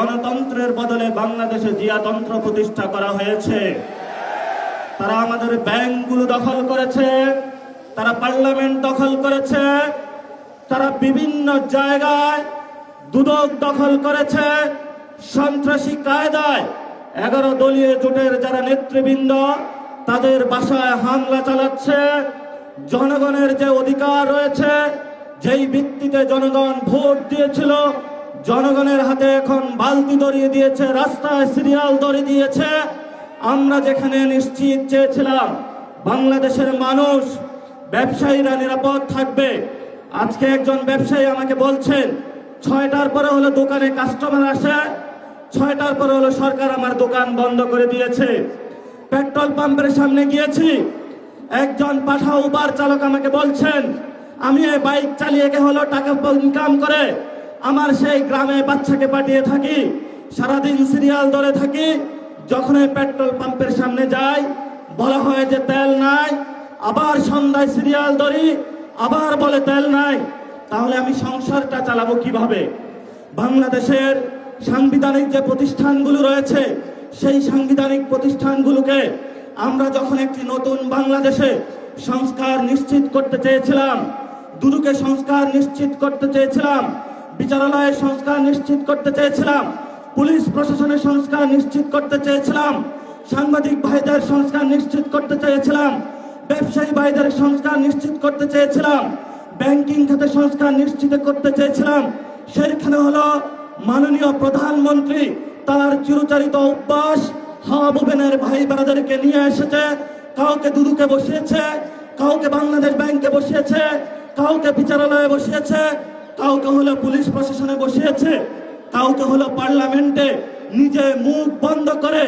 গণতন্ত্রের বদলে বাংলাদেশে জিয়াতন্ত্র প্রতিষ্ঠা করা হয়েছে। তারা আমাদের ব্যাংকগুলো দখল করেছে, তারা পার্লামেন্ট দখল করেছে, তারা বিভিন্ন জায়গায় দুদক দখল করেছে। সন্ত্রাসী কায়দায় 11 দলীয় জোটের যারা নেতৃবৃন্দ তাদের বাসায় হামলা চালাচ্ছে। জনগণের যে অধিকার রয়েছে, যেই ভিত্তিতে জনগণ ভোট দিয়েছিল, জনগণের হাতে এখন বালতি ধরিয়ে দিয়েছে, রাস্তায় সিরিয়াল ধরিয়ে দিয়েছে। আমরা যেখানে নিশ্চিত চেয়েছিলাম বাংলাদেশের মানুষ, ব্যবসায়ীরা নিরাপদ থাকবে, আজকে একজন ব্যবসায়ী আমাকে বলছেন 6টার পরে হলো দোকানে কাস্টমার আসে, 6টার পরে হলো সরকার আমার দোকান বন্ধ করে দিয়েছে। পেট্রোল পাম্পের সামনে গিয়েছি, একজন পাঠা উবার চালক আমাকে বলছেন আমি এই বাইক চালিয়ে হলো টাকা ইনকাম করে আমার সেই গ্রামে বাচ্চাকে পাঠিয়ে থাকি, সারাদিন সিরিয়াল ধরে থাকি। যখন এই পেট্রোল পাম্পের সামনে যাই বলা হয় যে তেল নাই, আবার সন্ধ্যায় সিরিয়াল ধরি, আবার বলে তেল নাই। তাহলে আমি সংসারটা চালাবো কিভাবে? বাংলাদেশের সাংবিধানিক যে প্রতিষ্ঠানগুলো রয়েছে, সেই সাংবিধানিক প্রতিষ্ঠানগুলোকে আমরা যখন একটি নতুন বাংলাদেশে সংস্কার নিশ্চিত করতে চেয়েছিলাম, দুদকে সংস্কার নিশ্চিত করতে চেয়েছিলাম, বিচারালয়ের সংস্কার নিশ্চিত করতে চেয়েছিলাম, পুলিশ প্রশাসনের সংস্কার নিশ্চিত করতে চেয়েছিলাম, সাংবাদিক ভাইদের সংস্কার নিশ্চিত করতে চেয়েছিলাম, ব্যবসায়ী ভাইদের সংস্কার নিশ্চিত করতে চেয়েছিলাম, ব্যাংকিং খাতে সংস্কার নিশ্চিত করতে চেয়েছিলাম, সেখানে হলো মাননীয় প্রধানমন্ত্রী তার চিরচরিত অভ্যাস হাবুবেনের ভাই বোনেদেরকে নিয়ে এসেছে। কাউকে দুদুকে বসিয়েছে, কাউকে বাংলাদেশ ব্যাংকে বসিয়েছে, কাউকে বিচারালয়ে বসিয়েছে, কাউকে হলো পুলিশ প্রশাসনে বসিয়েছে, কাউকে হলো পার্লামেন্টে নিজে মুখ বন্ধ করে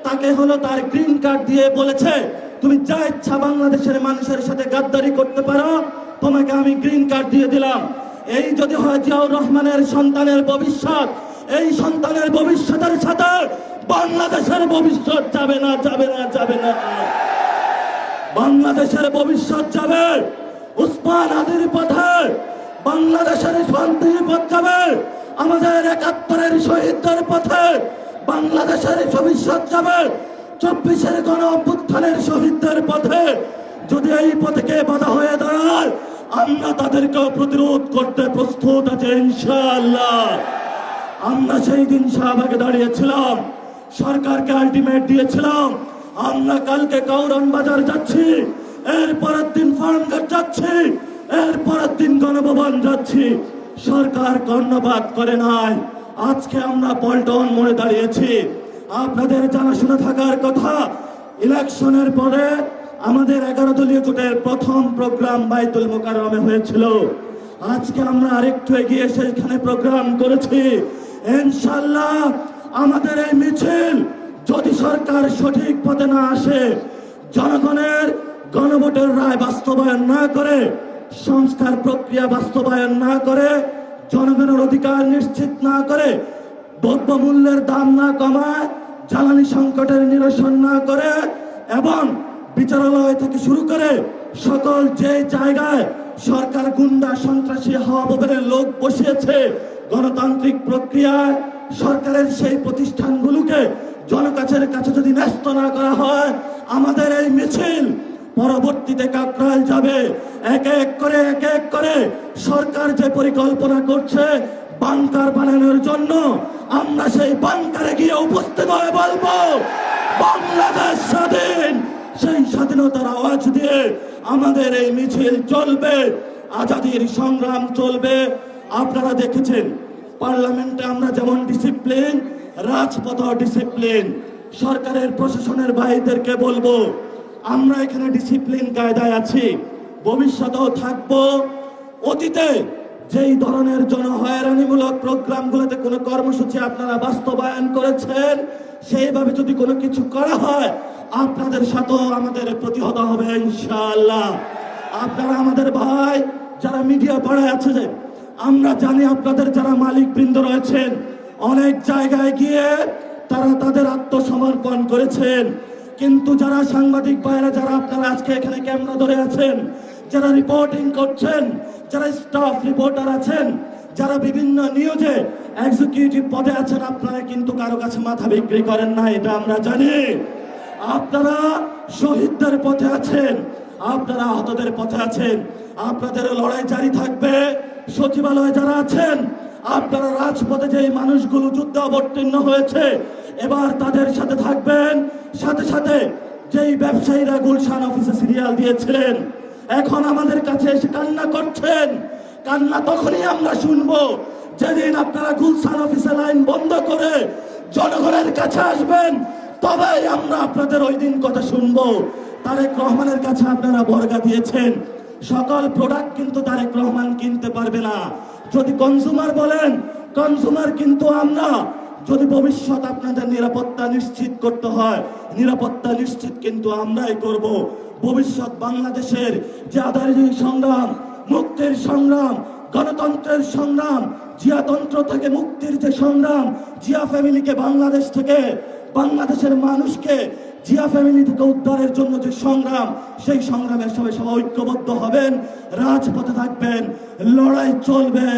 তাকে হলো তার গ্রিন কার্ড দিয়ে বলেছে তুমি যা ইচ্ছা বাংলাদেশের মানুষের সাথে গাদ্দারি করতে পারো, তোমাকে আমি গ্রিন কার্ড দিয়ে দিলাম। এই যদি হয় জিয়াউর রহমানের সন্তানের ভবিষ্যৎ, এই সন্তানের ভবিষ্যতের সাথে বাংলাদেশের ভবিষ্যৎ যাবে না, যাবে না, যাবে না। বাংলাদেশের ভবিষ্যৎ যাবে উসমান আলীর পথে, বাংলাদেশের শান্তির পথ যাবে আমাদের 71-এর শহীদদের পথে, বাংলাদেশের ভবিষ্যৎ যাবে 24-এর গণ অভ্যুত্থানের শহীদদের পথে। যদি এই পথকে বাধা হয়ে দাঁড়ায়, আমরা তাদেরকে প্রতিরোধ করতে প্রস্তুত আছি ইনশাআল্লাহ। আমরা সেই দিন শাহবাগে দাঁড়িয়েছিলাম, সরকারকে আলটিমেট দিয়েছিলাম আমরা কালকে কাউরান বাজার যাচ্ছি, এর পরের দিন ফার্মগেট যাচ্ছি, এর পরের দিন গণভবন যাচ্ছি। সরকার কর্ণপাত করে নাই। আজকে আমরা পল্টন মোড়ে দাঁড়িয়েছি। আপনাদের জানাশোনা থাকার কথা, ইলেকশনের পরে আমাদের 11 দলীয় জোটের প্রথম প্রোগ্রাম বাইতুল মোকাররমে হয়েছিল। আজকে আমরা আরেকটু এগিয়ে সেখানে প্রোগ্রাম করেছি। ইনশাআল্লাহ আমাদের এই মিছিল যদি সরকার সঠিক পথে না আসে, জনগণের গণভোটের রায় বাস্তবায়ন না করে, সংস্কার প্রক্রিয়া বাস্তবায়ন না করে, জনগণের অধিকার নিশ্চিত না করে, দ্রব্যমূল্যের দাম না কমায়, জ্বালানি সংকটের নিরসন না করে, এবং বিচারালয় থেকে শুরু করে সকল যে জায়গায় সরকার গুন্ডা সন্ত্রাসী হাওয়াববের লোক বসিয়েছে, গণতান্ত্রিক প্রক্রিয়ায় সরকারের সেই প্রতিষ্ঠানগুলোকে জনকাছের কাছে যদি ন্যস্ত না করা হয়, আমাদের এই মিছিল পরবর্তীতে কাকরাইল যাবে। এক এক করে সরকার যে পরিকল্পনা করছে বাংকার বানানোর জন্য, আমরা সেই বাংকারে গিয়ে উপস্থিত হয়ে বলবো বাংলাদেশ স্বাধীন। সেই স্বাধীনতার আওয়াজ দিয়ে আমাদের এই মিছিল চলবে, আজাদির সংগ্রাম চলবে। আপনারা দেখেছেন পার্লামেন্টে আমরা যেমন ডিসিপ্লিন, রাজপথ ডিসিপ্লিন। সরকারের প্রশাসনের ভাইদেরকে বলবো আমরা এখানে ডিসিপ্লিন কায়দায় আছি, ভবিষ্যতেও থাকবো। অতীতে যেই ধরনের জনহয়রানিমূলক প্রোগ্রামগুলোতে কোনো কর্মসূচি আপনারা বাস্তবায়ন করেছেন, সেইভাবে যদি কোনো কিছু করা হয় আপনাদের সাথেও আমাদের প্রতিহত হবে ইনশাআল্লাহ। আপনারা আমাদের ভাই যারা মিডিয়া পাড়ায় আছে, যে আমরা জানি আপনাদের যারা মালিকবৃন্দ রয়েছেন অনেক জায়গায় গিয়ে তারা তাদের আত্মসমর্পণ করেছেন, কিন্তু যারা সাংবাদিক ভাইরা যারা আপনারা আজকে এখানে ক্যামেরা ধরে আছেন, যারা রিপোর্টিং করছেন, যারা স্টাফ রিপোর্টার আছেন, যারা বিভিন্ন নিয়োগে এক্সিকিউটিভ পদে আছেন, আপনারা কিন্তু কারো কাছে মাথা বিক্রি করেন না, এটা আমরা জানি। আপনারা শহীদদের পথে আছেন, আপনারা আহতদের পথে আছেন, আপনাদের লড়াই জারি থাকবে। সচিবালয়ে যারা আছেন, আপনারা রাজপথে যে মানুষগুলো যুদ্ধে অবতীর্ণ হয়েছে, এবার তাদের সাথে থাকবেন। সাথে সাথে যেই ব্যবসায়ীরা গুলশান অফিসে সিরিয়াল দিয়েছিলেন, এখন আমাদের কাছে এসে কান্না করছেন, কান্না তখনই আমরা শুনবো যেদিন আপনারা গুলশান অফিসে লাইন বন্ধ করে জনগণের কাছে আসবেন, তবেই আমরা আপনাদের ওই দিন কথা শুনবো। তারেক রহমানের কাছে আপনারা বর্গা দিয়েছেন, সকল প্রোডাক্ট কিন্তু তারেক রহমান কিনতে পারবে না। যদি কনজিউমার বলেন, কনজিউমার কিন্তু আমরা। যদি ভবিষ্যৎ আপনাদের নিরাপত্তা নিশ্চিত করতে হয়, নিরাপত্তা নিশ্চিত কিন্তু আমরাই করব। ভবিষ্যৎ বাংলাদেশের যে আদারি সংগ্রাম, মুক্তির সংগ্রাম, গণতন্ত্রের সংগ্রাম, জিয়াতন্ত্র থেকে মুক্তির যে সংগ্রাম, জিয়া ফ্যামিলিকে বাংলাদেশ থেকে, বাংলাদেশের মানুষকে জিয়া ফ্যামিলি থেকে উদ্ধারের জন্য যে সংগ্রাম, সেই সংগ্রামের সবাই ঐক্যবদ্ধ হবেন, রাজপথে থাকবেন, লড়াই চলবে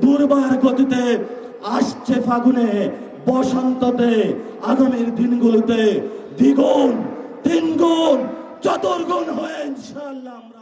দুর্বার গতিতে। আসছে ফাগুনে, বসন্ততে, আগামীর দিনগুলোতে দ্বিগুণ, তিনগুণ, চতুর্গুণ হয়ে ইনশাআল্লাহ আমরা